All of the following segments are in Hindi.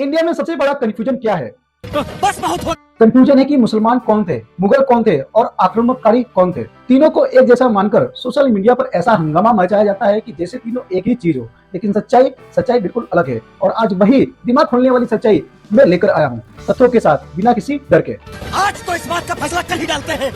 इंडिया में सबसे बड़ा कंफ्यूजन क्या है? बस बहुत हो। कंफ्यूजन है कि मुसलमान कौन थे, मुगल कौन थे और आक्रमणकारी कौन थे। तीनों को एक जैसा मानकर सोशल मीडिया पर ऐसा हंगामा मचाया जाता है कि जैसे तीनों एक ही चीज हो, लेकिन सच्चाई बिल्कुल अलग है। और आज वही दिमाग खोलने वाली सच्चाई मैं लेकर आया हूँ, तथ्यों के साथ, बिना किसी डर के। आज तो इस बात का फैसला कल ही डालते हैं।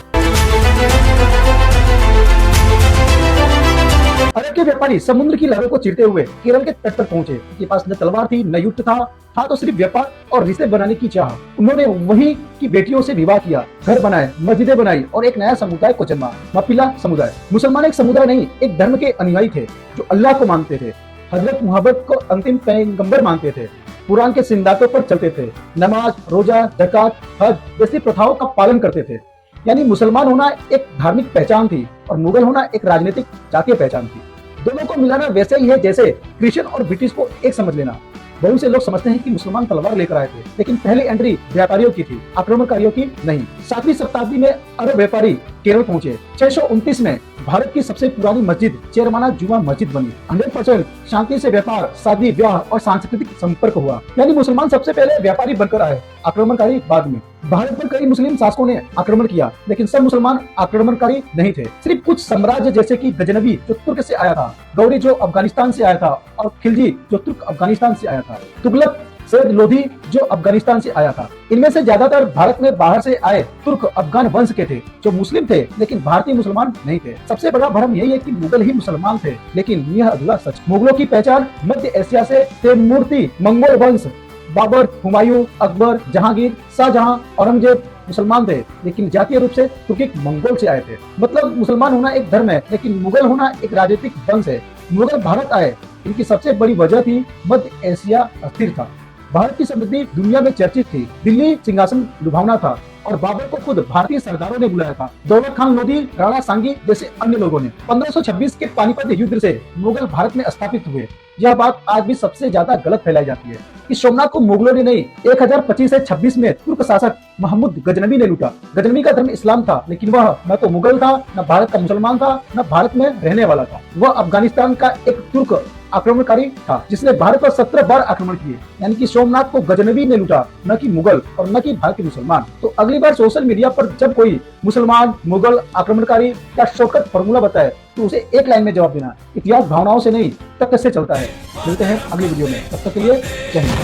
अरब के व्यापारी समुद्र की लहरों को चीरते हुए केरल के तट पर पहुंचे। उनके पास न तलवार थी, न युद्ध था तो सिर्फ व्यापार और रिश्ते बनाने की चाह। उन्होंने वही की बेटियों से विवाह किया, घर बनाए, मस्जिदें बनाई और एक नया समुदाय को जन्मा, मपीला समुदाय। मुसलमान एक समुदाय नहीं, एक धर्म के अनुयायी थे जो अल्लाह को मानते थे, हजरत मोहम्मद को अंतिम पैगंबर मानते थे, कुरान के सिद्धांतों पर चलते थे, नमाज, रोजा, ज़कात, हज जैसी प्रथाओं का पालन करते थे। यानी मुसलमान होना एक धार्मिक पहचान थी और मुगल होना एक राजनीतिक जातीय पहचान थी। दोनों को मिलाना वैसे ही है जैसे क्रिश्चियन और ब्रिटिश को एक समझ लेना। बहुत से लोग समझते हैं कि मुसलमान तलवार लेकर आए थे, लेकिन पहली एंट्री व्यापारियों की थी, आक्रमणकारियों की नहीं। 7वीं शताब्दी में अरब व्यापारी केरल पहुंचे। 629 में भारत की सबसे पुरानी मस्जिद चेरमाना जुमा मस्जिद बनी। 100% शांति से व्यापार, शादी, ब्याह और सांस्कृतिक संपर्क हुआ। यानी मुसलमान सबसे पहले व्यापारी बनकर आए, आक्रमणकारी बाद में। भारत पर कई मुस्लिम शासकों ने आक्रमण किया, लेकिन सब मुसलमान आक्रमणकारी नहीं थे। सिर्फ कुछ साम्राज्य जैसे कि गजनवी जो तुर्क से आया था, गौरी जो अफगानिस्तान से आया था और खिलजी जो तुर्क अफगानिस्तान से आया था, तुगलक, सैयद लोधी जो अफगानिस्तान से आया था। इनमें से ज्यादातर भारत में बाहर से आए तुर्क अफगान वंश के थे जो मुस्लिम थे, लेकिन भारतीय मुसलमान नहीं थे। सबसे बड़ा भ्रम यही है कि मुगल ही मुसलमान थे, लेकिन यह अधूरा सच। मुगलों की पहचान मध्य एशिया से तैमूरती मंगोल वंश, बाबर, हुमायूं, अकबर, जहांगीर, शाहजहां, औरंगजेब मुसलमान थे, लेकिन जातीय रूप से तुर्किक मंगोल से आए थे। मतलब मुसलमान होना एक धर्म है, लेकिन मुगल होना एक राजनीतिक वंश है। मुगल भारत आए, इनकी सबसे बड़ी वजह थी मध्य एशिया अस्थिर था, भारत की समृद्धि दुनिया में चर्चित थी, दिल्ली सिंहासन लुभावना था और बाबर को खुद भारतीय सरदारों ने बुलाया था, दौलत खान लोधी, राणा सांगी जैसे अन्य लोगों ने। 1526 के पानीपत युद्ध से मुगल भारत में स्थापित हुए। यह बात आज भी सबसे ज्यादा गलत फैलाई जाती है कि सोमनाथ को मुगलों ने नहीं, 1025 से 26 में तुर्क शासक महमूद गजनवी ने लूटा। गजनवी का धर्म इस्लाम था, लेकिन वह न तो मुगल था, न भारत का मुसलमान था, न भारत में रहने वाला था। वह अफगानिस्तान का एक तुर्क आक्रमणकारी था जिसने भारत पर 17 बार आक्रमण किए। यानी कि सोमनाथ को गजनवी ने लूटा, न कि मुगल और न कि भारतीय मुसलमान। तो अगली बार सोशल मीडिया पर जब कोई मुसलमान, मुगल, आक्रमणकारी का शॉर्टकट फॉर्मूला बताए तो उसे एक लाइन में जवाब देना, इतिहास भावनाओं से नहीं तथ्य से चलता है। मिलते हैं अगली वीडियो में, तब तक के लिए जय हिंद।